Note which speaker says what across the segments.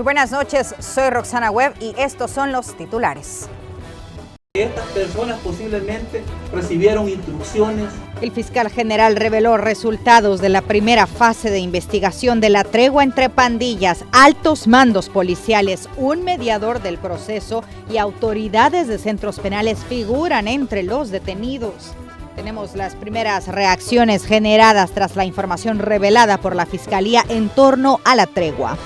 Speaker 1: Muy buenas noches, soy Roxana Webb y estos son los titulares.
Speaker 2: Estas personas posiblemente recibieron instrucciones.
Speaker 1: El fiscal general reveló resultados de la primera fase de investigación de la tregua entre pandillas, altos mandos policiales, un mediador del proceso y autoridades de centros penales figuran entre los detenidos. Tenemos las primeras reacciones generadas tras la información revelada por la Fiscalía en torno a la tregua.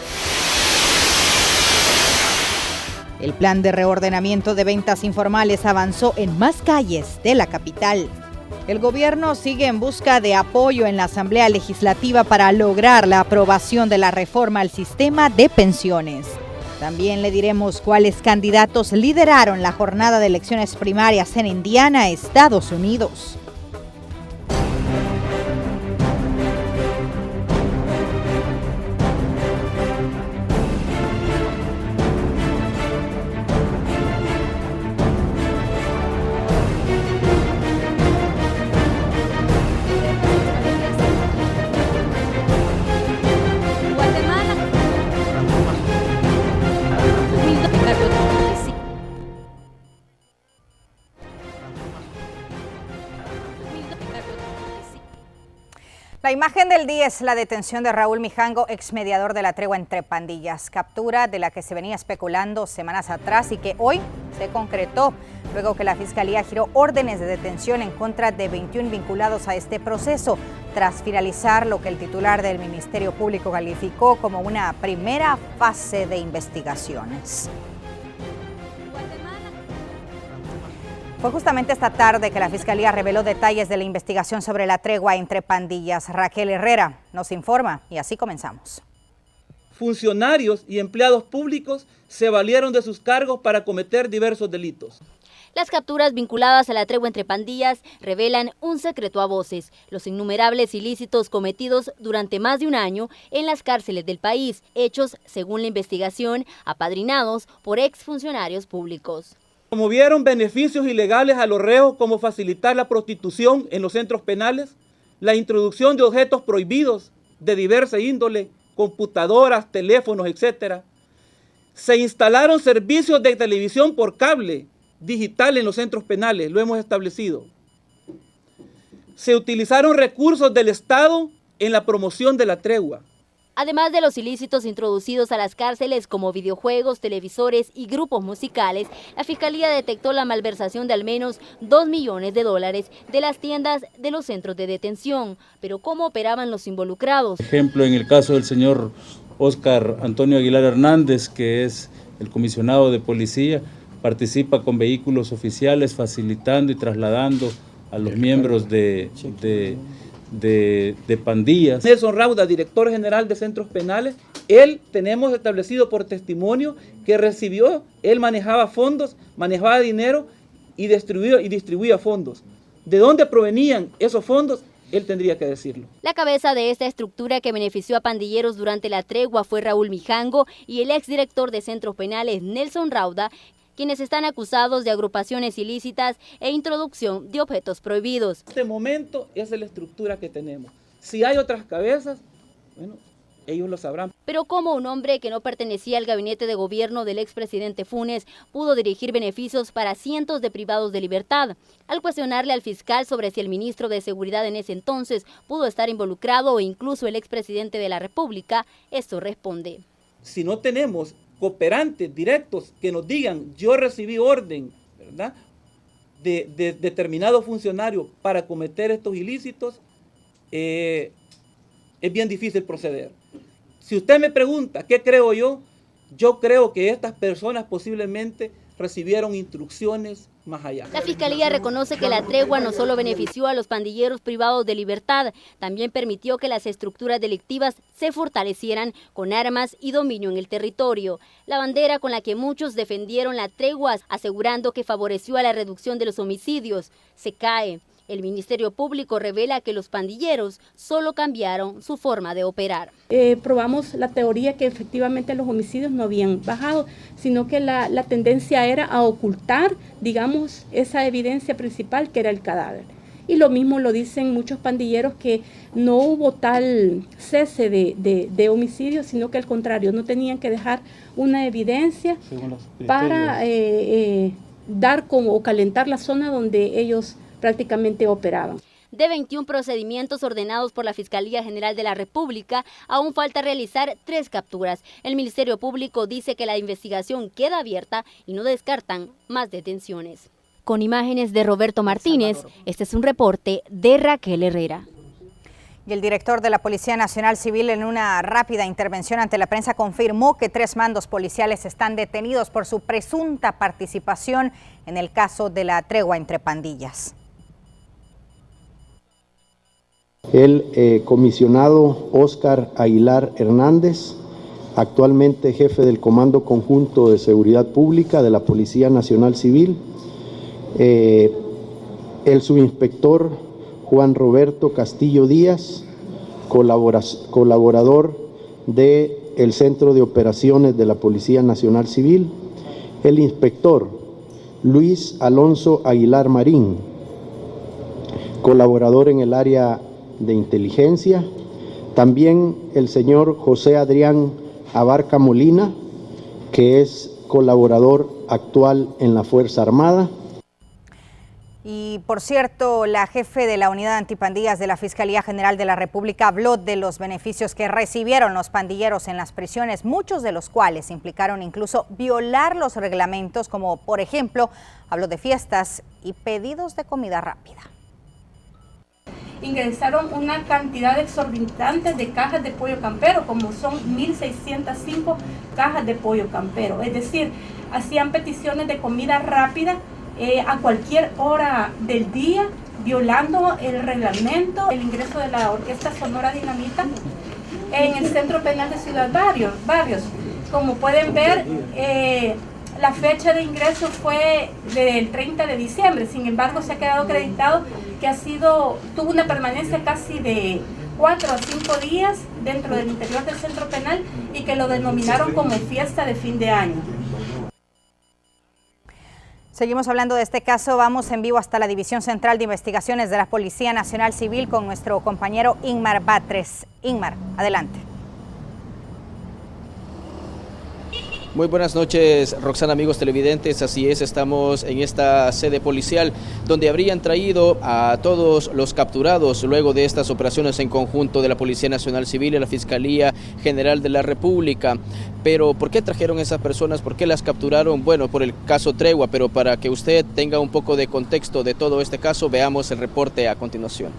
Speaker 1: El plan de reordenamiento de ventas informales avanzó en más calles de la capital. El gobierno sigue en busca de apoyo en la Asamblea Legislativa para lograr la aprobación de la reforma al sistema de pensiones. También le diremos cuáles candidatos lideraron la jornada de elecciones primarias en Indiana, Estados Unidos. La imagen del día es la detención de Raúl Mijango, exmediador de la tregua entre pandillas, captura de la que se venía especulando semanas atrás y que hoy se concretó, luego que la Fiscalía giró órdenes de detención en contra de 21 vinculados a este proceso, tras finalizar lo que el titular del Ministerio Público calificó como una primera fase de investigaciones. Fue justamente esta tarde que la Fiscalía reveló detalles de la investigación sobre la tregua entre pandillas. Raquel Herrera nos informa y así comenzamos.
Speaker 2: Funcionarios y empleados públicos se valieron de sus cargos para cometer diversos delitos.
Speaker 3: Las capturas vinculadas a la tregua entre pandillas revelan un secreto a voces: los innumerables ilícitos cometidos durante más de un año en las cárceles del país, hechos, según la investigación, apadrinados por exfuncionarios públicos.
Speaker 2: Promovieron beneficios ilegales a los reos como facilitar la prostitución en los centros penales, la introducción de objetos prohibidos de diversa índole, computadoras, teléfonos, etc. Se instalaron servicios de televisión por cable digital en los centros penales, lo hemos establecido. Se utilizaron recursos del Estado en la promoción de la tregua.
Speaker 3: Además de los ilícitos introducidos a las cárceles como videojuegos, televisores y grupos musicales, la Fiscalía detectó la malversación de al menos $2 millones de las tiendas de los centros de detención. Pero ¿cómo operaban los involucrados?
Speaker 4: Por ejemplo, en el caso del señor Óscar Antonio Aguilar Hernández, que es el comisionado de policía, participa con vehículos oficiales facilitando y trasladando a los miembros de pandillas.
Speaker 2: Nelson Rauda, director general de centros penales, él tenemos establecido por testimonio que recibió, él manejaba fondos, manejaba dinero y distribuía fondos. ¿De dónde provenían esos fondos? Él tendría que decirlo.
Speaker 3: La cabeza de esta estructura que benefició a pandilleros durante la tregua fue Raúl Mijango y el exdirector de centros penales, Nelson Rauda, quienes están acusados de agrupaciones ilícitas e introducción de objetos prohibidos.
Speaker 2: En este momento esa es la estructura que tenemos. Si hay otras cabezas, bueno, ellos lo sabrán.
Speaker 3: Pero ¿cómo un hombre que no pertenecía al gabinete de gobierno del expresidente Funes pudo dirigir beneficios para cientos de privados de libertad? Al cuestionarle al fiscal sobre si el ministro de Seguridad en ese entonces pudo estar involucrado o incluso el expresidente de la República, esto responde:
Speaker 2: si no tenemos cooperantes directos que nos digan yo recibí orden, ¿verdad?, de determinado funcionario para cometer estos ilícitos, es bien difícil proceder. Si usted me pregunta qué creo yo creo que estas personas posiblemente recibieron instrucciones más allá.
Speaker 3: La Fiscalía reconoce que la tregua no solo benefició a los pandilleros privados de libertad, también permitió que las estructuras delictivas se fortalecieran con armas y dominio en el territorio. La bandera con la que muchos defendieron la tregua, asegurando que favoreció a la reducción de los homicidios, se cae. El Ministerio Público revela que los pandilleros solo cambiaron su forma de operar.
Speaker 5: Probamos la teoría que efectivamente los homicidios no habían bajado, sino que la tendencia era a ocultar, digamos, esa evidencia principal que era el cadáver. y lo mismo lo dicen muchos pandilleros, que no hubo tal cese de homicidios, sino que al contrario, no tenían que dejar una evidencia para dar como o calentar la zona donde ellos prácticamente operaban.
Speaker 3: De 21 procedimientos ordenados por la Fiscalía General de la República, aún falta realizar 3 capturas. El Ministerio Público dice que la investigación queda abierta y no descartan más detenciones. Con imágenes de Roberto Martínez, este es un reporte de Raquel Herrera.
Speaker 1: Y el director de la Policía Nacional Civil, en una rápida intervención ante la prensa, confirmó que 3 mandos policiales están detenidos por su presunta participación en el caso de la tregua entre pandillas.
Speaker 6: El comisionado Óscar Aguilar Hernández, actualmente jefe del Comando Conjunto de Seguridad Pública de la Policía Nacional Civil, el subinspector Juan Roberto Castillo Díaz, colaborador del Centro de Operaciones de la Policía Nacional Civil, el inspector Luis Alonso Aguilar Marín, colaborador en el área de inteligencia, también el señor José Adrián Abarca Molina, que es colaborador actual en la Fuerza Armada.
Speaker 1: Y por cierto, la jefe de la Unidad Antipandillas de la Fiscalía General de la República habló de los beneficios que recibieron los pandilleros en las prisiones, muchos de los cuales implicaron incluso violar los reglamentos, como por ejemplo, habló de fiestas y pedidos de comida rápida.
Speaker 5: Ingresaron una cantidad exorbitante de cajas de pollo campero, como son 1.605 cajas de pollo campero. Es decir, hacían peticiones de comida rápida a cualquier hora del día, violando el reglamento. El ingreso de la Orquesta Sonora Dinamita en el Centro Penal de Ciudad Barrios. Como pueden ver, la fecha de ingreso fue del 30 de diciembre, sin embargo se ha quedado acreditado que tuvo una permanencia casi de 4 a 5 días dentro del interior del centro penal y que lo denominaron como fiesta de fin de año.
Speaker 1: Seguimos hablando de este caso, vamos en vivo hasta la División Central de Investigaciones de la Policía Nacional Civil con nuestro compañero Inmar Batres. Inmar, adelante.
Speaker 7: Muy buenas noches, Roxana, amigos televidentes. Así es, estamos en esta sede policial donde habrían traído a todos los capturados luego de estas operaciones en conjunto de la Policía Nacional Civil y la Fiscalía General de la República. Pero, ¿por qué trajeron a esas personas? ¿Por qué las capturaron? Bueno, por el caso Tregua, pero para que usted tenga un poco de contexto de todo este caso, veamos el reporte a continuación.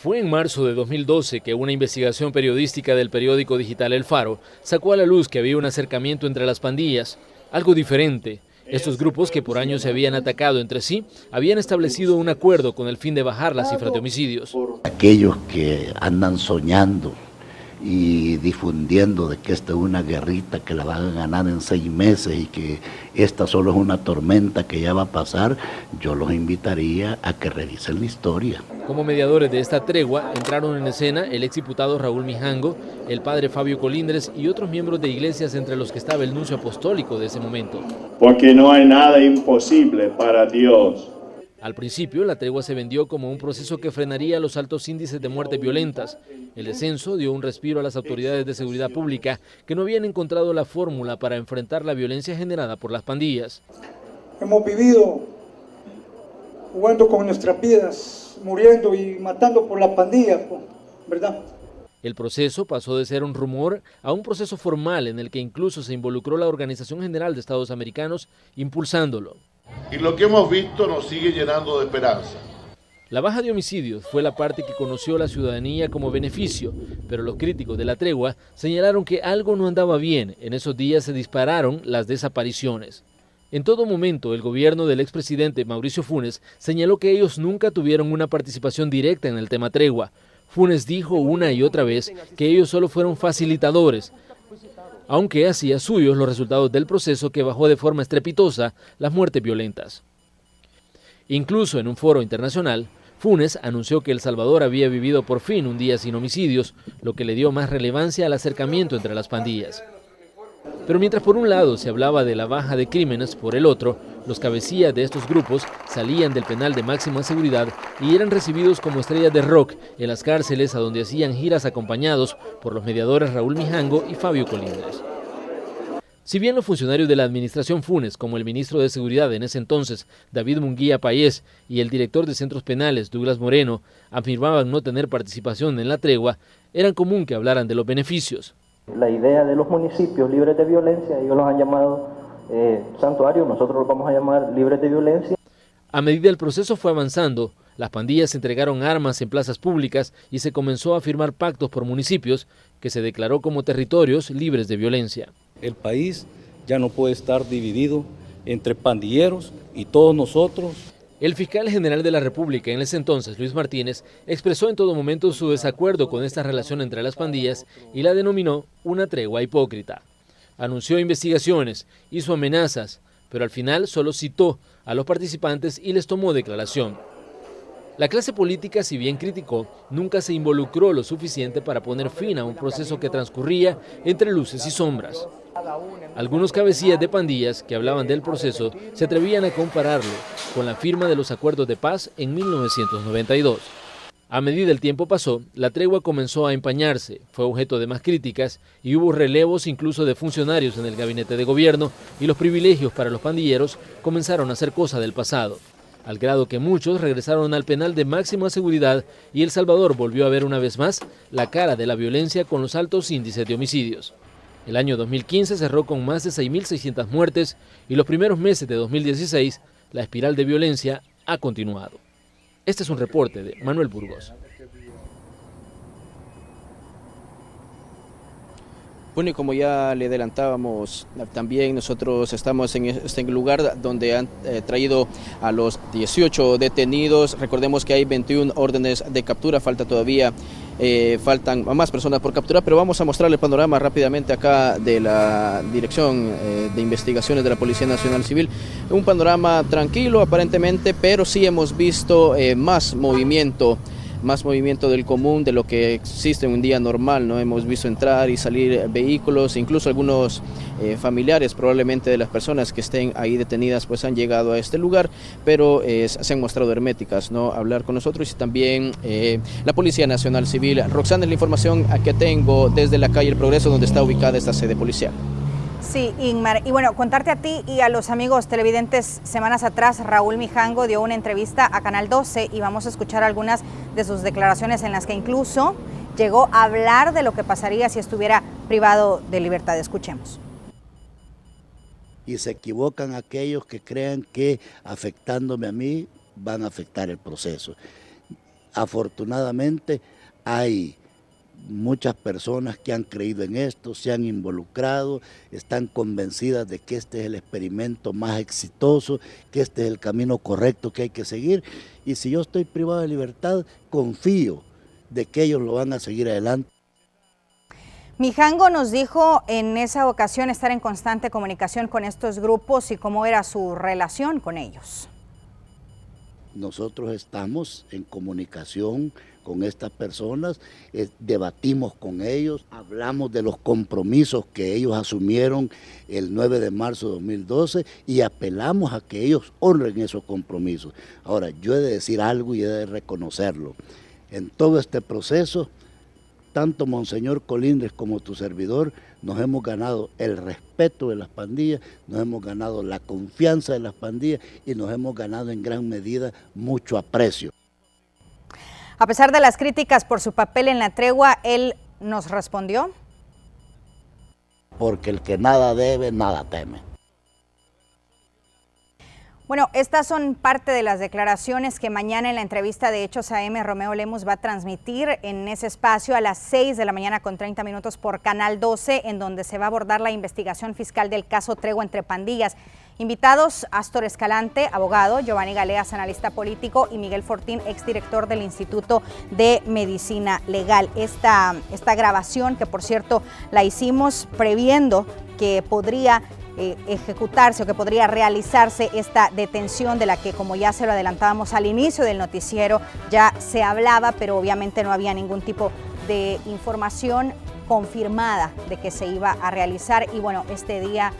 Speaker 8: Fue en marzo de 2012 que una investigación periodística del periódico digital El Faro sacó a la luz que había un acercamiento entre las pandillas, algo diferente. Estos grupos, que por años se habían atacado entre sí, habían establecido un acuerdo con el fin de bajar las cifras de homicidios.
Speaker 9: Aquellos que andan soñando y difundiendo de que esta es una guerrita que la van a ganar en 6 meses y que esta solo es una tormenta que ya va a pasar, yo los invitaría a que revisen la historia.
Speaker 8: Como mediadores de esta tregua entraron en escena el exdiputado Raúl Mijango, el padre Fabio Colindres y otros miembros de iglesias, entre los que estaba el nuncio apostólico de ese momento.
Speaker 10: Porque no hay nada imposible para Dios.
Speaker 8: Al principio, la tregua se vendió como un proceso que frenaría los altos índices de muertes violentas. El descenso dio un respiro a las autoridades de seguridad pública, que no habían encontrado la fórmula para enfrentar la violencia generada por las pandillas.
Speaker 11: Hemos vivido jugando con nuestras vidas, muriendo y matando por la pandilla, ¿verdad?
Speaker 8: El proceso pasó de ser un rumor a un proceso formal en el que incluso se involucró la Organización General de Estados Americanos, impulsándolo.
Speaker 12: Y lo que hemos visto nos sigue llenando de esperanza.
Speaker 8: La baja de homicidios fue la parte que conoció la ciudadanía como beneficio, pero los críticos de la tregua señalaron que algo no andaba bien. En esos días se dispararon las desapariciones. En todo momento, el gobierno del expresidente Mauricio Funes señaló que ellos nunca tuvieron una participación directa en el tema tregua. Funes dijo una y otra vez que ellos solo fueron facilitadores, aunque hacía suyos los resultados del proceso que bajó de forma estrepitosa las muertes violentas. Incluso en un foro internacional, Funes anunció que El Salvador había vivido por fin un día sin homicidios, lo que le dio más relevancia al acercamiento entre las pandillas. Pero mientras por un lado se hablaba de la baja de crímenes, por el otro, Los cabecillas de estos grupos salían del penal de máxima seguridad y eran recibidos como estrellas de rock en las cárceles, a donde hacían giras acompañados por los mediadores Raúl Mijango y Fabio Colindres. Si bien los funcionarios de la administración Funes, como el ministro de Seguridad en ese entonces, David Munguía Payés, y el director de centros penales, Douglas Moreno, afirmaban no tener participación en la tregua, era común que hablaran de los beneficios.
Speaker 13: La idea de los municipios libres de violencia, ellos los han llamado santuarios, nosotros los vamos a llamar libres de violencia.
Speaker 8: A medida el proceso fue avanzando, las pandillas entregaron armas en plazas públicas y se comenzó a firmar pactos por municipios que se declaró como territorios libres de violencia.
Speaker 14: El país ya no puede estar dividido entre pandilleros y todos nosotros.
Speaker 8: El fiscal general de la República en ese entonces, Luis Martínez, expresó en todo momento su desacuerdo con esta relación entre las pandillas y la denominó una tregua hipócrita. Anunció investigaciones, hizo amenazas, pero al final solo citó a los participantes y les tomó declaración. La clase política, si bien criticó, nunca se involucró lo suficiente para poner fin a un proceso que transcurría entre luces y sombras. Algunos cabecillas de pandillas que hablaban del proceso se atrevían a compararlo con la firma de los acuerdos de paz en 1992. A medida el tiempo pasó, la tregua comenzó a empañarse, fue objeto de más críticas y hubo relevos incluso de funcionarios en el gabinete de gobierno, y los privilegios para los pandilleros comenzaron a ser cosa del pasado, al grado que muchos regresaron al penal de máxima seguridad y El Salvador volvió a ver una vez más la cara de la violencia con los altos índices de homicidios. El año 2015 cerró con más de 6.600 muertes y los primeros meses de 2016 la espiral de violencia ha continuado. Este es un reporte de Manuel Burgos.
Speaker 7: Bueno, y como ya le adelantábamos, también nosotros estamos en este lugar donde han traído a los 18 detenidos. Recordemos que hay 21 órdenes de captura, falta todavía, faltan más personas por capturar, pero vamos a mostrarle el panorama rápidamente acá de la Dirección de Investigaciones de la Policía Nacional Civil. Un panorama tranquilo aparentemente, pero sí hemos visto más movimiento del común, de lo que existe en un día normal, ¿no? Hemos visto entrar y salir vehículos, incluso algunos familiares probablemente de las personas que estén ahí detenidas pues han llegado a este lugar, pero se han mostrado herméticas, ¿no? Hablar con nosotros, y también la Policía Nacional Civil. Roxana, es la información que tengo desde la calle El Progreso, donde está ubicada esta sede policial.
Speaker 1: Sí, Ingmar. Y bueno, contarte a ti y a los amigos televidentes, semanas atrás Raúl Mijango dio una entrevista a Canal 12 y vamos a escuchar algunas de sus declaraciones en las que incluso llegó a hablar de lo que pasaría si estuviera privado de libertad. Escuchemos.
Speaker 9: Y se equivocan aquellos que crean que afectándome a mí van a afectar el proceso. Afortunadamente hay muchas personas que han creído en esto, se han involucrado, están convencidas de que este es el experimento más exitoso, que este es el camino correcto que hay que seguir. Y si yo estoy privado de libertad, confío de que ellos lo van a seguir adelante.
Speaker 1: Mijango nos dijo en esa ocasión estar en constante comunicación con estos grupos y cómo era su relación con ellos.
Speaker 9: Nosotros estamos en comunicación con estas personas, debatimos con ellos, hablamos de los compromisos que ellos asumieron el 9 de marzo de 2012 y apelamos a que ellos honren esos compromisos. Ahora, yo he de decir algo y he de reconocerlo. En todo este proceso, tanto Monseñor Colindres como tu servidor nos hemos ganado el respeto de las pandillas, nos hemos ganado la confianza de las pandillas y nos hemos ganado en gran medida mucho aprecio.
Speaker 1: A pesar de las críticas por su papel en la tregua, él nos respondió.
Speaker 9: Porque el que nada debe, nada teme.
Speaker 1: Bueno, estas son parte de las declaraciones que mañana en la entrevista de Hechos AM Romeo Lemus va a transmitir en ese espacio a las 6 de la mañana con 30 minutos por Canal 12, en donde se va a abordar la investigación fiscal del caso Tregua entre Pandillas. Invitados, Astor Escalante, abogado, Giovanni Galeas, analista político, y Miguel Fortín, exdirector del Instituto de Medicina Legal. Esta grabación, que por cierto la hicimos previendo que podría ejecutarse o que podría realizarse esta detención, de la que, como ya se lo adelantábamos al inicio del noticiero, ya se hablaba, pero obviamente no había ningún tipo de información confirmada de que se iba a realizar. Y bueno, este día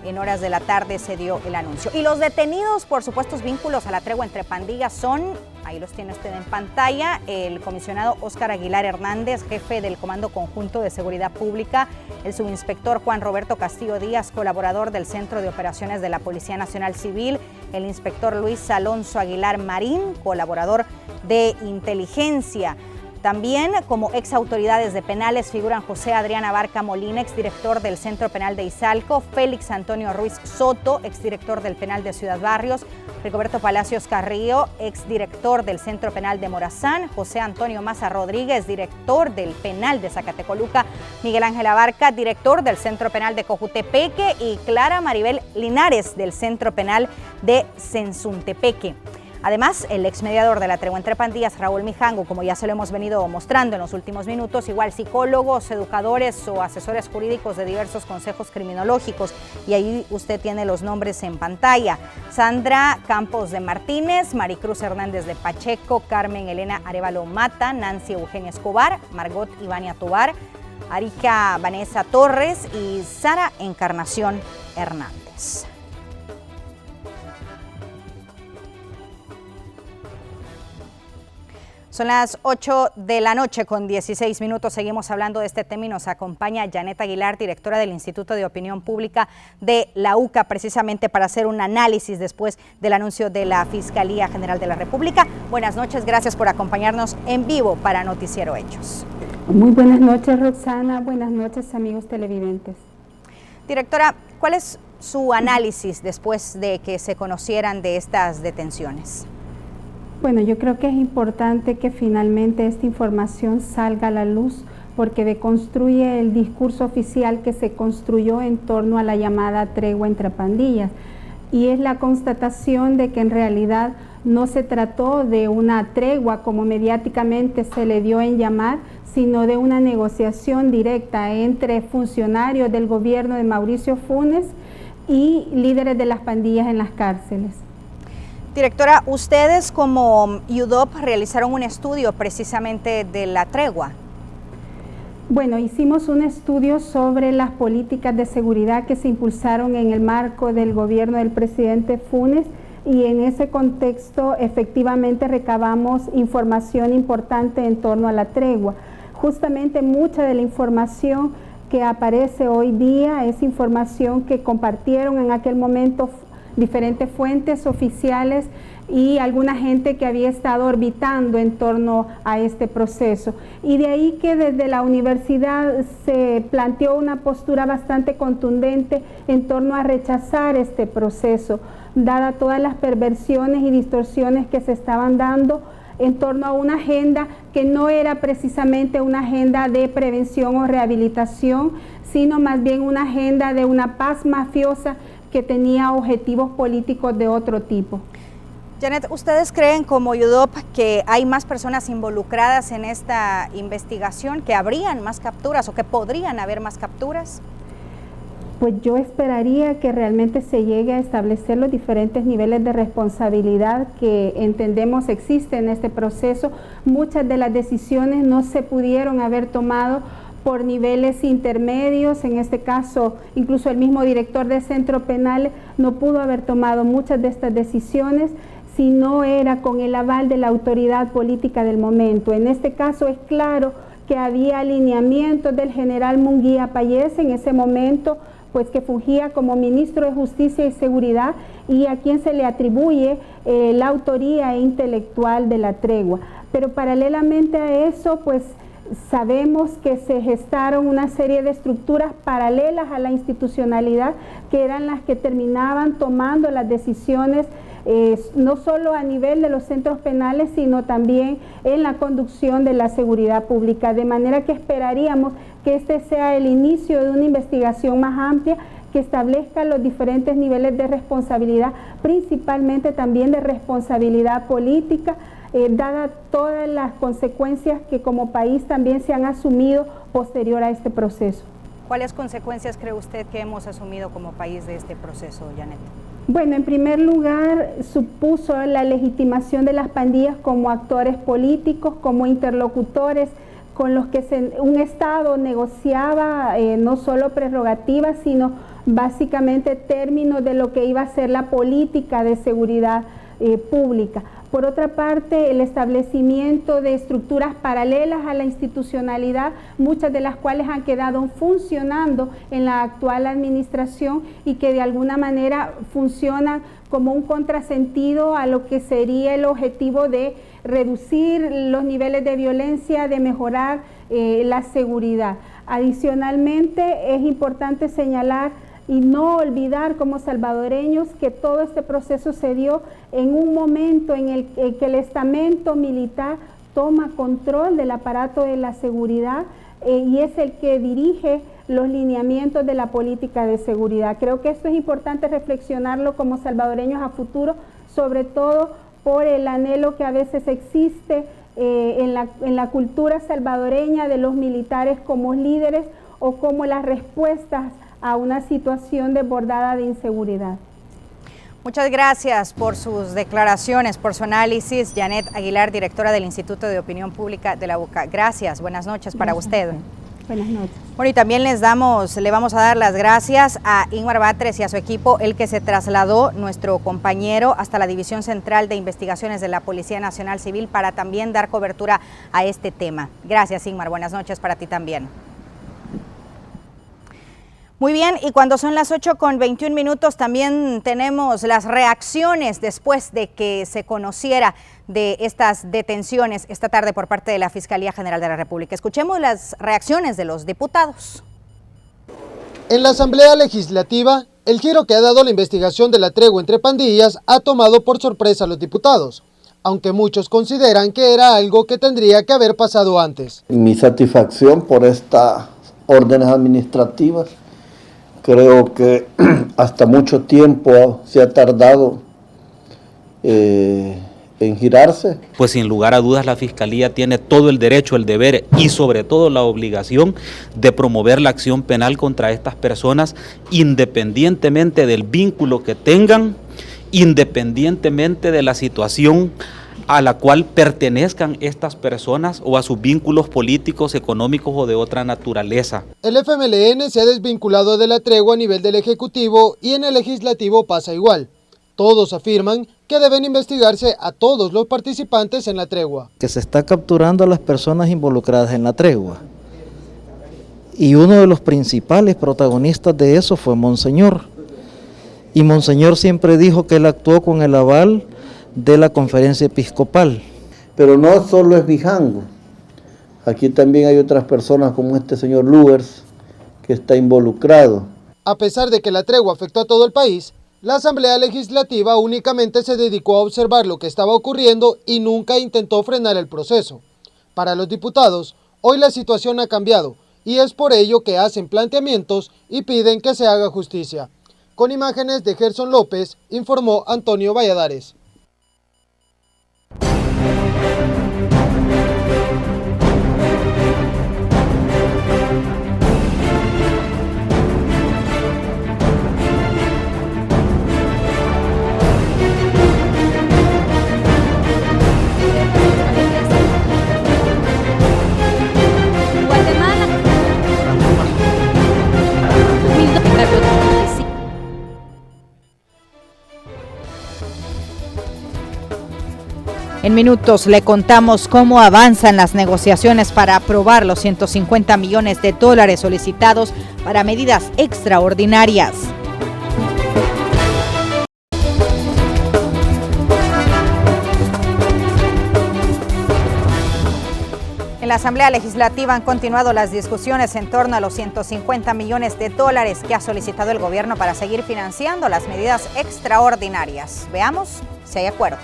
Speaker 1: en horas de la tarde se dio el anuncio. Y los detenidos por supuestos vínculos a la tregua entre pandillas son, ahí los tiene usted en pantalla, el comisionado Óscar Aguilar Hernández, jefe del Comando Conjunto de Seguridad Pública, el subinspector Juan Roberto Castillo Díaz, colaborador del Centro de Operaciones de la Policía Nacional Civil, el inspector Luis Alonso Aguilar Marín, colaborador de Inteligencia. También como ex autoridades de penales figuran José Adrián Abarca Molina, exdirector del Centro Penal de Izalco, Félix Antonio Ruiz Soto, exdirector del Penal de Ciudad Barrios, Rigoberto Palacios Carrillo, exdirector del Centro Penal de Morazán, José Antonio Maza Rodríguez, director del Penal de Zacatecoluca, Miguel Ángel Abarca, director del Centro Penal de Cojutepeque y Clara Maribel Linares del Centro Penal de Sensuntepeque. Además, el exmediador de la tregua entre pandillas, Raúl Mijango, como ya se lo hemos venido mostrando en los últimos minutos, igual psicólogos, educadores o asesores jurídicos de diversos consejos criminológicos. Y ahí usted tiene los nombres en pantalla. Sandra Campos de Martínez, Maricruz Hernández de Pacheco, Carmen Elena Arevalo Mata, Nancy Eugenia Escobar, Margot Ivania Tobar, Arica Vanessa Torres y Sara Encarnación Hernández. Son las 8 de la noche con 16 minutos. Seguimos hablando de este tema y nos acompaña Janet Aguilar, directora del Instituto de Opinión Pública de la UCA, precisamente para hacer un análisis después del anuncio de la Fiscalía General de la República. Buenas noches, gracias por acompañarnos en vivo para Noticiero Hechos.
Speaker 15: Muy buenas noches, Roxana. Buenas noches, amigos televidentes.
Speaker 1: Directora, ¿cuál es su análisis después de que se conocieran de estas detenciones?
Speaker 15: Bueno, yo creo que es importante que finalmente esta información salga a la luz porque deconstruye el discurso oficial que se construyó en torno a la llamada tregua entre pandillas. Y es la constatación de que en realidad no se trató de una tregua como mediáticamente se le dio en llamar, sino de una negociación directa entre funcionarios del gobierno de Mauricio Funes y líderes de las pandillas en las cárceles.
Speaker 1: Directora, ustedes como UDOP realizaron un estudio precisamente de la tregua.
Speaker 15: Bueno, hicimos un estudio sobre las políticas de seguridad que se impulsaron en el marco del gobierno del presidente Funes y en ese contexto efectivamente recabamos información importante en torno a la tregua. Justamente mucha de la información que aparece hoy día es información que compartieron en aquel momento diferentes fuentes oficiales y alguna gente que había estado orbitando en torno a este proceso. Y de ahí que desde la universidad se planteó una postura bastante contundente en torno a rechazar este proceso, dada todas las perversiones y distorsiones que se estaban dando en torno a una agenda que no era precisamente una agenda de prevención o rehabilitación, sino más bien una agenda de una paz mafiosa que tenía objetivos políticos de otro tipo.
Speaker 1: Janet, ¿ustedes creen como UDOP que hay más personas involucradas en esta investigación, que habrían más capturas o que podrían haber más capturas?
Speaker 15: Pues yo esperaría que realmente se llegue a establecer los diferentes niveles de responsabilidad que entendemos existen en este proceso. Muchas de las decisiones no se pudieron haber tomado por niveles intermedios, en este caso incluso el mismo director del Centro Penal no pudo haber tomado muchas de estas decisiones si no era con el aval de la autoridad política del momento. En este caso es claro que había alineamientos del general Munguía Payés en ese momento, pues que fungía como ministro de Justicia y Seguridad y a quien se le atribuye la autoría intelectual de la tregua. Pero paralelamente a eso, pues sabemos que se gestaron una serie de estructuras paralelas a la institucionalidad que eran las que terminaban tomando las decisiones no solo a nivel de los centros penales, sino también en la conducción de la seguridad pública, de manera que esperaríamos que este sea el inicio de una investigación más amplia que establezca los diferentes niveles de responsabilidad, principalmente también de responsabilidad política, dada todas las consecuencias que como país también se han asumido posterior a este proceso.
Speaker 1: ¿Cuáles consecuencias cree usted que hemos asumido como país de este proceso, Janet?
Speaker 15: Bueno, en primer lugar, supuso la legitimación de las pandillas como actores políticos, como interlocutores con los que un Estado negociaba no solo prerrogativas, sino básicamente términos de lo que iba a ser la política de seguridad pública. Por otra parte, el establecimiento de estructuras paralelas a la institucionalidad, muchas de las cuales han quedado funcionando en la actual administración y que de alguna manera funcionan como un contrasentido a lo que sería el objetivo de reducir los niveles de violencia, de mejorar la seguridad. Adicionalmente, es importante señalar y no olvidar como salvadoreños que todo este proceso se dio en un momento en el que el estamento militar toma control del aparato de la seguridad y es el que dirige los lineamientos de la política de seguridad. Creo que esto es importante reflexionarlo como salvadoreños a futuro, sobre todo por el anhelo que a veces existe en la cultura salvadoreña de los militares como líderes o como las respuestas a una situación desbordada de inseguridad.
Speaker 1: Muchas gracias por sus declaraciones, por su análisis. Janet Aguilar, directora del Instituto de Opinión Pública de la UCA. Gracias, buenas noches para usted.
Speaker 15: Buenas noches.
Speaker 1: Bueno, y también le vamos a dar las gracias a Ingmar Batres y a su equipo, el que se trasladó, nuestro compañero, hasta la División Central de Investigaciones de la Policía Nacional Civil para también dar cobertura a este tema. Gracias, Ingmar, buenas noches para ti también. Muy bien, y cuando son las 8:21 también tenemos las reacciones después de que se conociera de estas detenciones esta tarde por parte de la Fiscalía General de la República. Escuchemos las reacciones de los diputados.
Speaker 16: En la Asamblea Legislativa, el giro que ha dado la investigación de la tregua entre pandillas ha tomado por sorpresa a los diputados, aunque muchos consideran que era algo que tendría que haber pasado antes.
Speaker 17: Mi satisfacción por estas órdenes administrativas. Creo que hasta mucho tiempo se ha tardado en girarse.
Speaker 18: Pues sin lugar a dudas la Fiscalía tiene todo el derecho, el deber y sobre todo la obligación de promover la acción penal contra estas personas independientemente del vínculo que tengan, independientemente de la situación a la cual pertenezcan estas personas o a sus vínculos políticos, económicos o de otra naturaleza.
Speaker 16: El FMLN se ha desvinculado de la tregua a nivel del Ejecutivo y en el Legislativo pasa igual. Todos afirman que deben investigarse a todos los participantes en la tregua.
Speaker 19: Que se está capturando a las personas involucradas en la tregua. Y uno de los principales protagonistas de eso fue Monseñor. Y Monseñor siempre dijo que él actuó con el aval de la conferencia episcopal.
Speaker 17: Pero no solo es Mijango, aquí también hay otras personas como este señor Luers que está involucrado.
Speaker 16: A pesar de que la tregua afectó a todo el país, la Asamblea Legislativa únicamente se dedicó a observar lo que estaba ocurriendo y nunca intentó frenar el proceso. Para los diputados, hoy la situación ha cambiado y es por ello que hacen planteamientos y piden que se haga justicia. Con imágenes de Gerson López, informó Antonio Valladares.
Speaker 1: En minutos le contamos cómo avanzan las negociaciones para aprobar los 150 millones de dólares solicitados para medidas extraordinarias. En la Asamblea Legislativa han continuado las discusiones en torno a los 150 millones de dólares que ha solicitado el gobierno para seguir financiando las medidas extraordinarias. Veamos si hay acuerdos.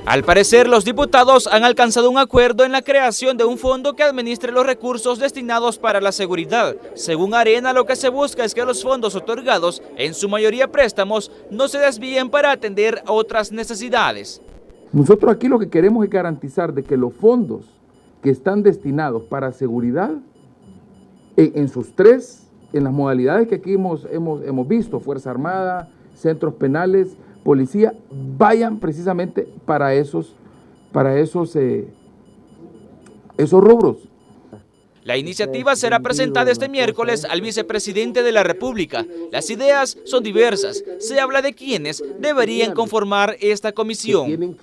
Speaker 20: Al parecer, los diputados han alcanzado un acuerdo en la creación de un fondo que administre los recursos destinados para la seguridad. Según Arena, lo que se busca es que los fondos otorgados, en su mayoría préstamos, no se desvíen para atender a otras necesidades.
Speaker 21: Nosotros aquí lo que queremos es garantizar de que los fondos que están destinados para seguridad, en sus tres, en las modalidades que aquí hemos visto, Fuerza Armada, centros penales, policía, vayan precisamente para esos rubros.
Speaker 20: La iniciativa será presentada este miércoles al vicepresidente de la República. Las ideas son diversas. Se habla de quienes deberían conformar esta comisión.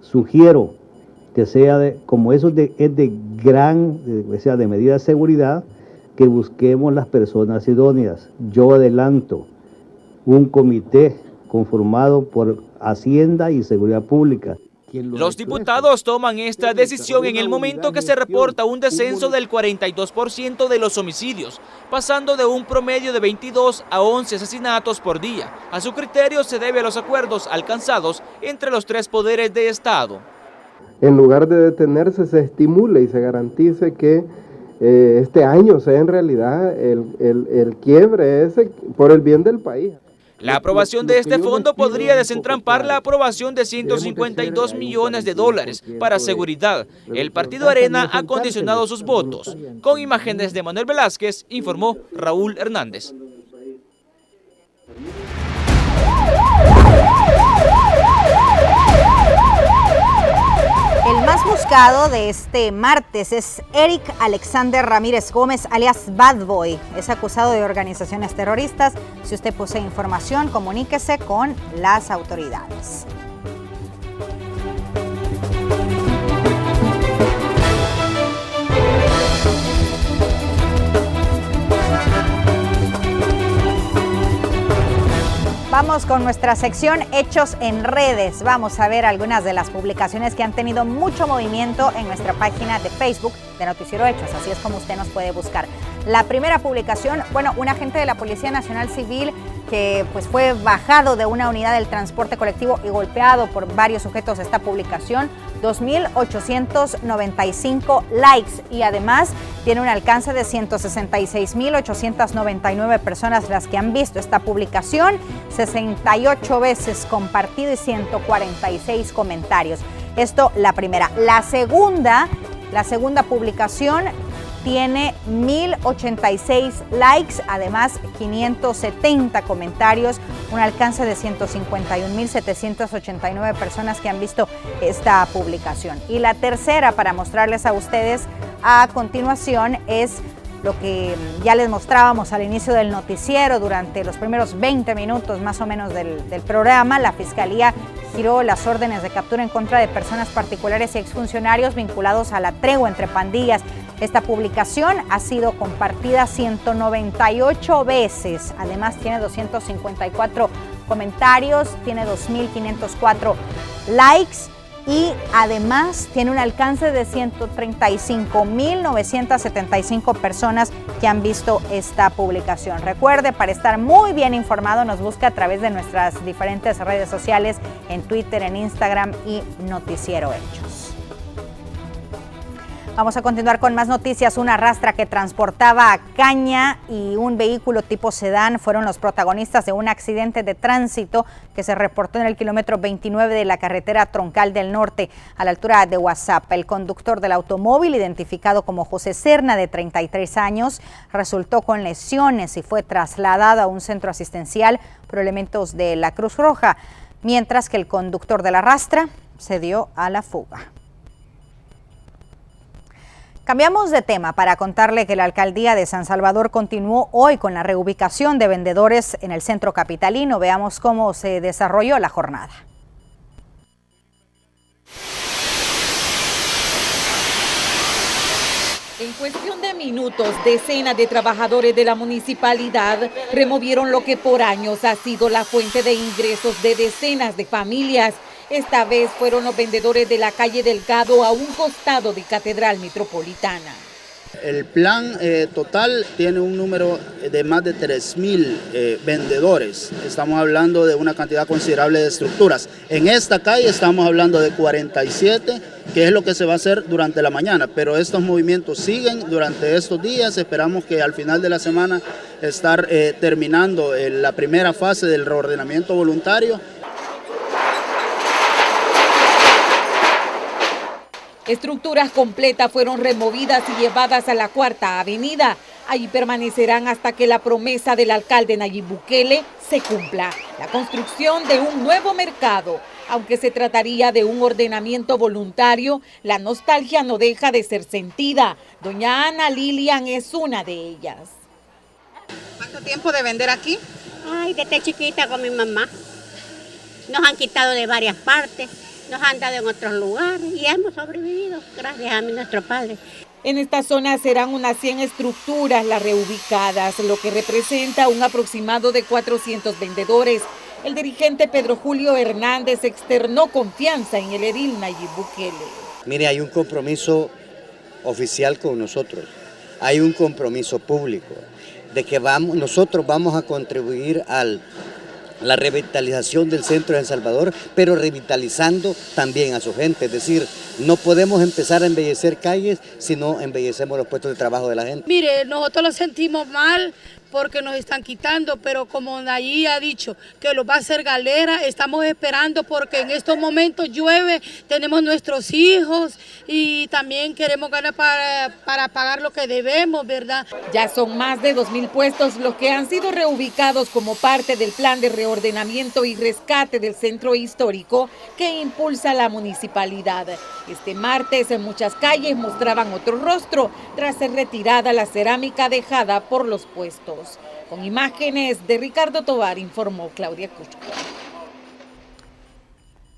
Speaker 4: Sugiero que sea como eso es de gran, de medida de seguridad, que busquemos las personas idóneas. Yo adelanto un comité conformado por Hacienda y Seguridad Pública.
Speaker 20: Los diputados toman esta decisión en el momento que se reporta un descenso del 42% de los homicidios, pasando de un promedio de 22 a 11 asesinatos por día. A su criterio se debe a los acuerdos alcanzados entre los tres poderes de Estado.
Speaker 22: En lugar de detenerse, se estimule y se garantice que este año sea en realidad el quiebre ese por el bien del país.
Speaker 20: La aprobación de este fondo podría desentrampar la aprobación de 152 millones de dólares para seguridad. El partido Arena ha condicionado sus votos. Con imágenes de Manuel Velázquez, informó Raúl Hernández.
Speaker 1: El más buscado de este martes es Eric Alexander Ramírez Gómez, alias Bad Boy. Es acusado de organizaciones terroristas. Si usted posee información, comuníquese con las autoridades. Vamos con nuestra sección Hechos en Redes. Vamos a ver algunas de las publicaciones que han tenido mucho movimiento en nuestra página de Facebook de Noticiero Hechos. Así es como usted nos puede buscar. La primera publicación, un agente de la Policía Nacional Civil que fue bajado de una unidad del transporte colectivo y golpeado por varios sujetos. Esta publicación, 2.895 likes y además tiene un alcance de 166.899 personas las que han visto esta publicación, 68 veces compartido y 146 comentarios. Esto la primera. La segunda publicación tiene 1.086 likes, además 570 comentarios, un alcance de 151.789 personas que han visto esta publicación. Y la tercera, para mostrarles a ustedes a continuación, es lo que ya les mostrábamos al inicio del noticiero. Durante los primeros 20 minutos más o menos del programa, la Fiscalía giró las órdenes de captura en contra de personas particulares y exfuncionarios vinculados a la tregua entre pandillas. Esta publicación ha sido compartida 198 veces, además tiene 254 comentarios, tiene 2.504 likes y además tiene un alcance de 135.975 personas que han visto esta publicación. Recuerde, para estar muy bien informado, nos busca a través de nuestras diferentes redes sociales, en Twitter, en Instagram y Noticiero Hechos. Vamos a continuar con más noticias. Una rastra que transportaba caña y un vehículo tipo sedán fueron los protagonistas de un accidente de tránsito que se reportó en el kilómetro 29 de la carretera Troncal del Norte, a la altura de Guasapa. El conductor del automóvil, identificado como José Serna, de 33 años, resultó con lesiones y fue trasladado a un centro asistencial por elementos de la Cruz Roja, mientras que el conductor de la rastra se dio a la fuga. Cambiamos de tema para contarle que la alcaldía de San Salvador continuó hoy con la reubicación de vendedores en el centro capitalino. Veamos cómo se desarrolló la jornada.
Speaker 23: En cuestión de minutos, decenas de trabajadores de la municipalidad removieron lo que por años ha sido la fuente de ingresos de decenas de familias. Esta vez fueron los vendedores de la calle Delgado, a un costado de Catedral Metropolitana.
Speaker 24: El plan total tiene un número de más de 3.000 vendedores. Estamos hablando de una cantidad considerable de estructuras. En esta calle estamos hablando de 47, que es lo que se va a hacer durante la mañana. Pero estos movimientos siguen durante estos días. Esperamos que al final de la semana estar terminando la primera fase del reordenamiento voluntario.
Speaker 23: Estructuras completas fueron removidas y llevadas a la Cuarta Avenida. Allí permanecerán hasta que la promesa del alcalde Nayib Bukele se cumpla: la construcción de un nuevo mercado. Aunque se trataría de un ordenamiento voluntario, la nostalgia no deja de ser sentida. Doña Ana Lilian es una de ellas.
Speaker 2: ¿Cuánto tiempo de vender aquí?
Speaker 3: Ay, desde chiquita con mi mamá. Nos han quitado de varias partes, nos han dado en otros lugares y hemos sobrevivido, gracias a nuestro padre.
Speaker 23: En esta zona serán unas 100 estructuras las reubicadas, lo que representa un aproximado de 400 vendedores. El dirigente Pedro Julio Hernández externó confianza en el edil Nayib Bukele.
Speaker 5: Mire, hay un compromiso oficial con nosotros, hay un compromiso público de que nosotros vamos a contribuir a la revitalización del centro de El Salvador, pero revitalizando también a su gente. Es decir, no podemos empezar a embellecer calles si no embellecemos los puestos de trabajo de la gente.
Speaker 6: Mire, nosotros lo sentimos mal porque nos están quitando, pero como Nayib ha dicho que lo va a hacer Galera, estamos esperando porque en estos momentos llueve, tenemos nuestros hijos y también queremos ganar para pagar lo que debemos, ¿verdad?
Speaker 23: Ya son más de 2.000 puestos los que han sido reubicados como parte del plan de reordenamiento y rescate del centro histórico que impulsa la municipalidad. Este martes en muchas calles mostraban otro rostro tras ser retirada la cerámica dejada por los puestos. Con imágenes de Ricardo Tovar, informó Claudia Cusco.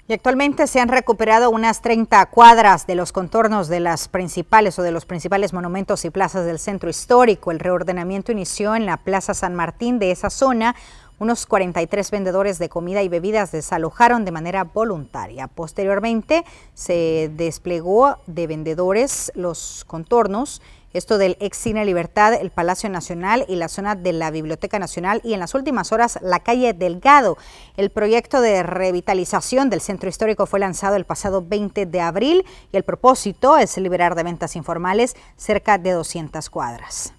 Speaker 1: Y actualmente se han recuperado unas 30 cuadras de los contornos de las principales o de los principales monumentos y plazas del centro histórico. El reordenamiento inició en la Plaza San Martín de esa zona. Unos 43 vendedores de comida y bebidas desalojaron de manera voluntaria. Posteriormente se desplegó de vendedores los contornos, esto del ex Cine Libertad, el Palacio Nacional y la zona de la Biblioteca Nacional y en las últimas horas la calle Delgado. El proyecto de revitalización del centro histórico fue lanzado el pasado 20 de abril y el propósito es liberar de ventas informales cerca de 200 cuadras.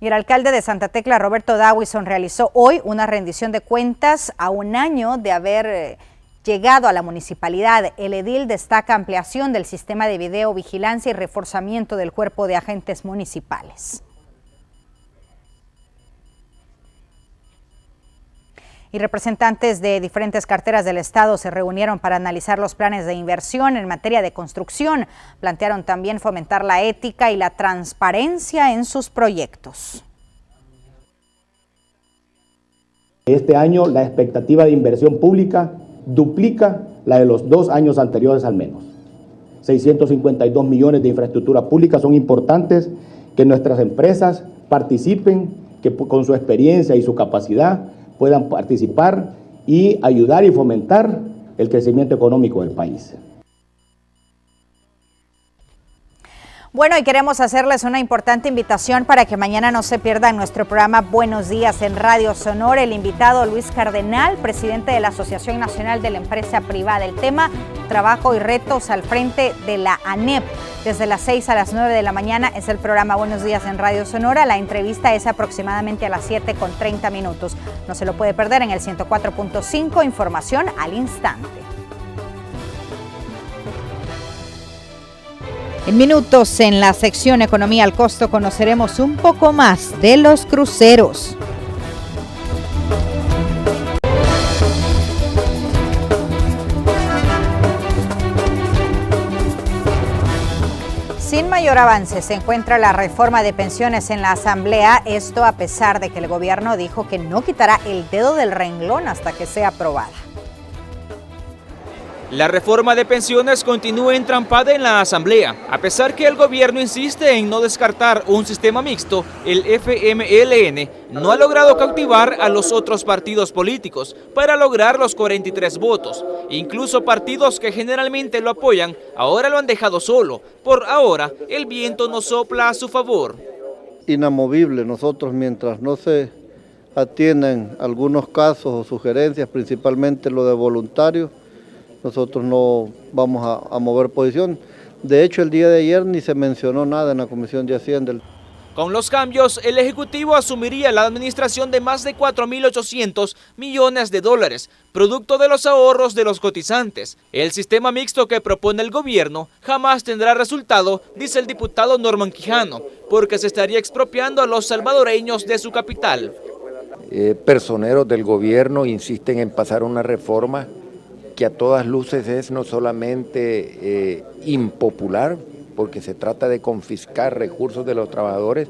Speaker 1: Y el alcalde de Santa Tecla, Roberto Dawison, realizó hoy una rendición de cuentas a un año de haber llegado a la municipalidad. El edil destaca ampliación del sistema de videovigilancia y reforzamiento del cuerpo de agentes municipales. Y representantes de diferentes carteras del Estado se reunieron para analizar los planes de inversión en materia de construcción. Plantearon también fomentar la ética y la transparencia en sus proyectos.
Speaker 25: Este año la expectativa de inversión pública duplica la de los 2 años anteriores al menos. 652 millones de infraestructura pública. Son importantes que nuestras empresas participen, que con su experiencia y su capacidad puedan participar y ayudar y fomentar el crecimiento económico del país.
Speaker 1: Bueno, y queremos hacerles una importante invitación para que mañana no se pierdan nuestro programa Buenos Días en Radio Sonora. El invitado Luis Cardenal, presidente de la Asociación Nacional de la Empresa Privada. El tema, trabajo y retos al frente de la ANEP. Desde las 6 a las 9 de la mañana es el programa Buenos Días en Radio Sonora. La entrevista es aproximadamente a las 7:30. No se lo puede perder en el 104.5, información al instante. En minutos, en la sección Economía al Costo, conoceremos un poco más de los cruceros. Sin mayor avance se encuentra la reforma de pensiones en la Asamblea, esto a pesar de que el gobierno dijo que no quitará el dedo del renglón hasta que sea aprobada.
Speaker 20: La reforma de pensiones continúa entrampada en la Asamblea. A pesar que el gobierno insiste en no descartar un sistema mixto, el FMLN no ha logrado cautivar a los otros partidos políticos para lograr los 43 votos. Incluso partidos que generalmente lo apoyan, ahora lo han dejado solo. Por ahora, el viento no sopla a su favor.
Speaker 22: Inamovible, nosotros mientras no se atienden algunos casos o sugerencias, principalmente lo de voluntarios, nosotros no vamos a mover posición. De hecho, el día de ayer ni se mencionó nada en la Comisión de Hacienda.
Speaker 20: Con los cambios, el Ejecutivo asumiría la administración de más de 4.800 millones de dólares, producto de los ahorros de los cotizantes. El sistema mixto que propone el gobierno jamás tendrá resultado, dice el diputado Norman Quijano, porque se estaría expropiando a los salvadoreños de su capital.
Speaker 10: personeros del gobierno insisten en pasar una reforma que a todas luces es no solamente impopular, porque se trata de confiscar recursos de los trabajadores,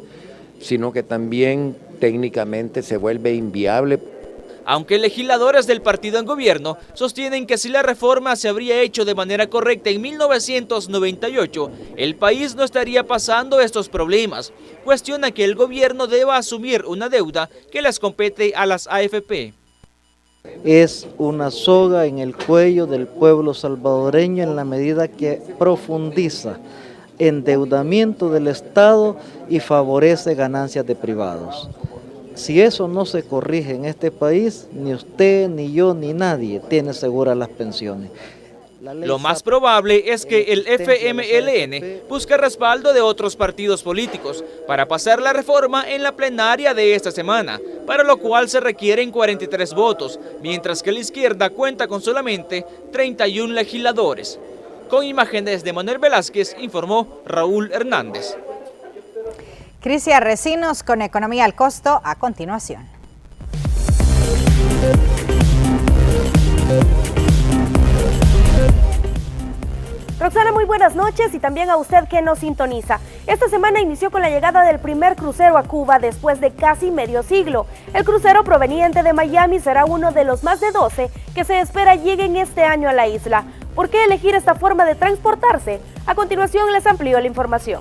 Speaker 10: sino que también técnicamente se vuelve inviable.
Speaker 20: Aunque legisladores del partido en gobierno sostienen que si la reforma se habría hecho de manera correcta en 1998, el país no estaría pasando estos problemas. Cuestiona que el gobierno deba asumir una deuda que les compete a las AFP.
Speaker 19: Es una soga en el cuello del pueblo salvadoreño en la medida que profundiza endeudamiento del Estado y favorece ganancias de privados. Si eso no se corrige en este país, ni usted, ni yo, ni nadie tiene seguras las pensiones.
Speaker 20: Lo más probable es que el FMLN busque respaldo de otros partidos políticos para pasar la reforma en la plenaria de esta semana, para lo cual se requieren 43 votos, mientras que la izquierda cuenta con solamente 31 legisladores. Con imágenes de Manuel Velázquez, informó Raúl Hernández.
Speaker 1: Crisia Recinos con Economía al Costo a continuación.
Speaker 11: Roxana, muy buenas noches y también a usted que nos sintoniza. Esta semana inició con la llegada del primer crucero a Cuba después de casi medio siglo. El crucero proveniente de Miami será uno de los más de 12 que se espera lleguen este año a la isla. ¿Por qué elegir esta forma de transportarse? A continuación les amplío la información.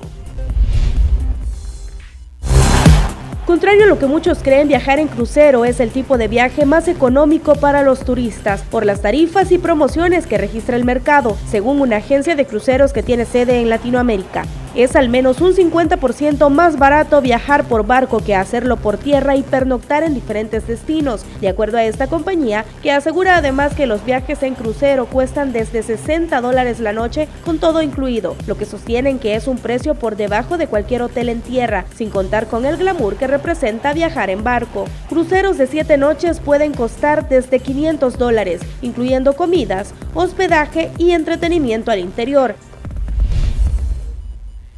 Speaker 11: Contrario a lo que muchos creen, viajar en crucero es el tipo de viaje más económico para los turistas por las tarifas y promociones que registra el mercado, según una agencia de cruceros que tiene sede en Latinoamérica. Es al menos un 50% más barato viajar por barco que hacerlo por tierra y pernoctar en diferentes destinos, de acuerdo a esta compañía, que asegura además que los viajes en crucero cuestan desde $60 la noche con todo incluido, lo que sostienen que es un precio por debajo de cualquier hotel en tierra, sin contar con el glamour que representa viajar en barco. Cruceros de 7 noches pueden costar desde $500, incluyendo comidas, hospedaje y entretenimiento al interior.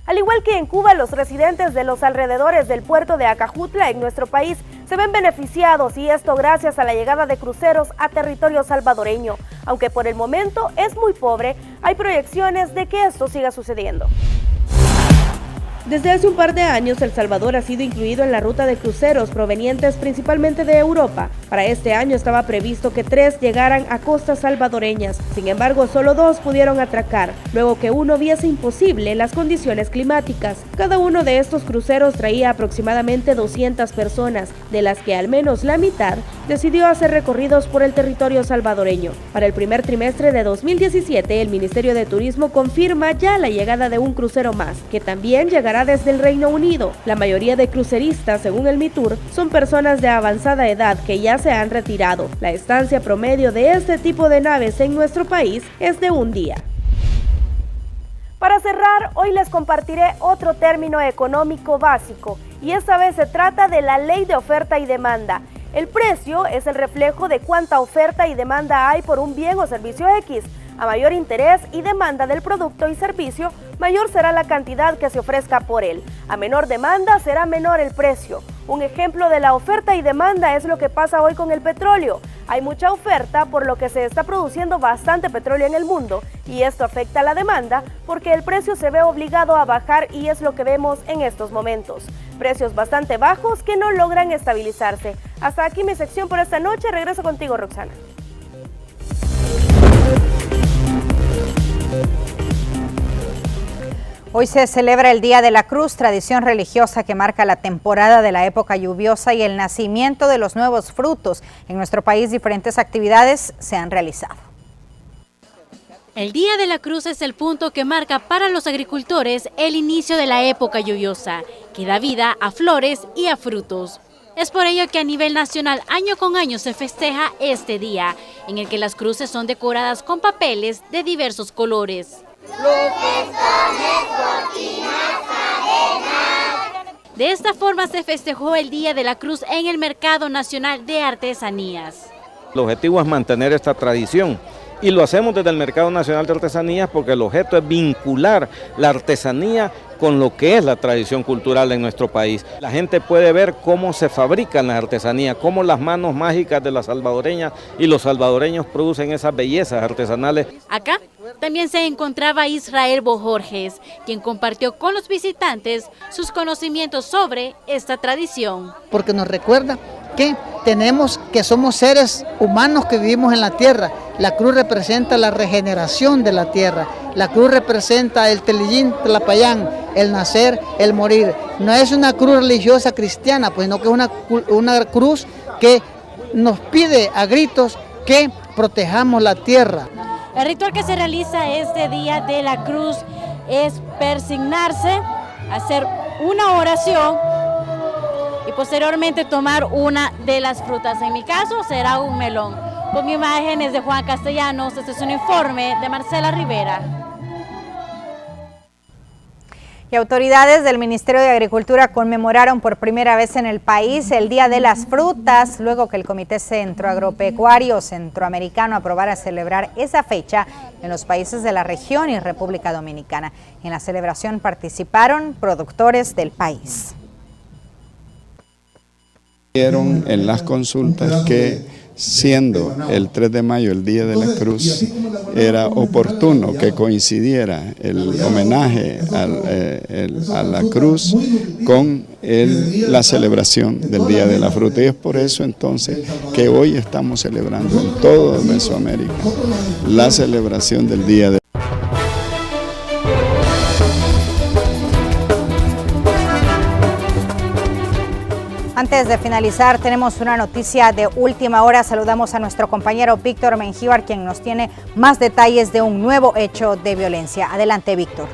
Speaker 11: Al igual que en Cuba, los residentes de los alrededores del puerto de Acajutla en nuestro país se ven beneficiados, y esto gracias a la llegada de cruceros a territorio salvadoreño. Aunque por el momento es muy pobre, hay proyecciones de que esto siga sucediendo. Desde hace un par de años, El Salvador ha sido incluido en la ruta de cruceros provenientes principalmente de Europa. Para este año estaba previsto que 3 llegaran a costas salvadoreñas. Sin embargo, solo 2 pudieron atracar, luego que uno viese imposible las condiciones climáticas. Cada uno de estos cruceros traía aproximadamente 200 personas, de las que al menos la mitad decidió hacer recorridos por el territorio salvadoreño. Para el primer trimestre de 2017, el Ministerio de Turismo confirma ya la llegada de un crucero más, que también llegará desde el Reino Unido. La mayoría de cruceristas, según el MITUR, son personas de avanzada edad que ya se han retirado. La estancia promedio de este tipo de naves en nuestro país es de un día. Para cerrar, hoy les compartiré otro término económico básico, y esta vez se trata de la ley de oferta y demanda. El precio es el reflejo de cuánta oferta y demanda hay por un bien o servicio X. A mayor interés y demanda del producto y servicio, mayor será la cantidad que se ofrezca por él. A menor demanda será menor el precio. Un ejemplo de la oferta y demanda es lo que pasa hoy con el petróleo. Hay mucha oferta, por lo que se está produciendo bastante petróleo en el mundo, y esto afecta a la demanda porque el precio se ve obligado a bajar, y es lo que vemos en estos momentos. Precios bastante bajos que no logran estabilizarse. Hasta aquí mi sección por esta noche. Regreso contigo, Roxana.
Speaker 1: Hoy se celebra el Día de la Cruz, tradición religiosa que marca la temporada de la época lluviosa y el nacimiento de los nuevos frutos. En nuestro país diferentes actividades se han realizado.
Speaker 12: El Día de la Cruz es el punto que marca para los agricultores el inicio de la época lluviosa, que da vida a flores y a frutos. Es por ello que a nivel nacional año con año se festeja este día, en el que las cruces son decoradas con papeles de diversos colores. De esta forma se festejó el Día de la Cruz en el Mercado Nacional de Artesanías.
Speaker 13: El objetivo es mantener esta tradición
Speaker 7: y lo hacemos desde el Mercado Nacional de Artesanías porque el objeto es vincular la artesanía con lo que es la tradición cultural en nuestro país. La gente puede ver cómo se fabrican las artesanías, cómo las manos mágicas de las salvadoreñas y los salvadoreños producen esas bellezas artesanales.
Speaker 12: Acá también se encontraba Israel Bojorges, quien compartió con los visitantes sus conocimientos sobre esta tradición.
Speaker 8: Porque nos recuerda que somos seres humanos que vivimos en la tierra. La cruz representa la regeneración de la tierra. La cruz representa el telillín, tlapayán, el nacer, el morir. No es una cruz religiosa cristiana, pues, sino que es una cruz que nos pide a gritos que protejamos la tierra.
Speaker 12: El ritual que se realiza este día de la cruz es persignarse, hacer una oración y posteriormente tomar una de las frutas. En mi caso será un melón. Con imágenes de Juan Castellanos, este es un informe de Marcela Rivera.
Speaker 1: Y autoridades del Ministerio de Agricultura conmemoraron por primera vez en el país el Día de las Frutas, luego que el Comité Centroagropecuario Centroamericano aprobara celebrar esa fecha en los países de la región y República Dominicana. En la celebración participaron productores del país.
Speaker 9: Vieron en las consultas que siendo el 3 de mayo el Día de la Cruz, era oportuno que coincidiera el homenaje a la cruz con la celebración del Día de la Fruta. Y es por eso entonces que hoy estamos celebrando en toda Mesoamérica la celebración del Día de
Speaker 1: Antes de finalizar, tenemos una noticia de última hora. Saludamos a nuestro compañero Víctor Mengíbar, quien nos tiene más detalles de un nuevo hecho de violencia. Adelante, Víctor.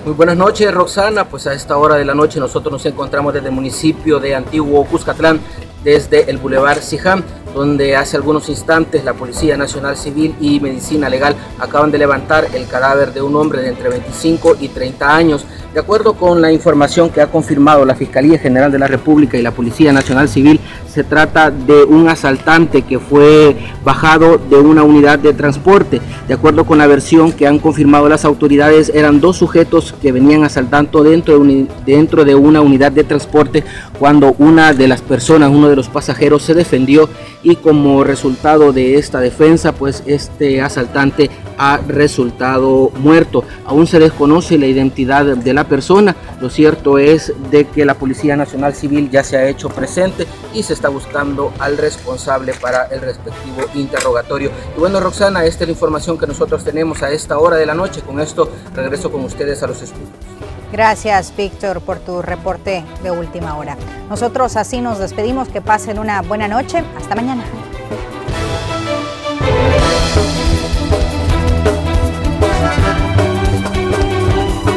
Speaker 13: Muy buenas noches, Roxana. Pues a esta hora de la noche nosotros nos encontramos desde el municipio de Antiguo Cuscatlán, desde el Boulevard Sijam, donde hace algunos instantes la Policía Nacional Civil y Medicina Legal acaban de levantar el cadáver de un hombre de entre 25 y 30 años. De acuerdo con la información que ha confirmado la Fiscalía General de la República y la Policía Nacional Civil, se trata de un asaltante que fue bajado de una unidad de transporte. De acuerdo con la versión que han confirmado las autoridades, eran dos sujetos que venían asaltando dentro de una unidad de transporte cuando una de las personas, uno de los pasajeros, se defendió y como resultado de esta defensa, pues este asaltante ha resultado muerto. Aún se desconoce la identidad de la persona. Lo cierto es de que la Policía Nacional Civil ya se ha hecho presente y se está buscando al responsable para el respectivo interrogatorio. Y bueno, Roxana, esta es la información que nosotros tenemos a esta hora de la noche. Con esto regreso con ustedes a los estudios.
Speaker 1: Gracias, Víctor, por tu reporte de última hora. Nosotros así nos despedimos. Que pasen una buena noche. Hasta mañana.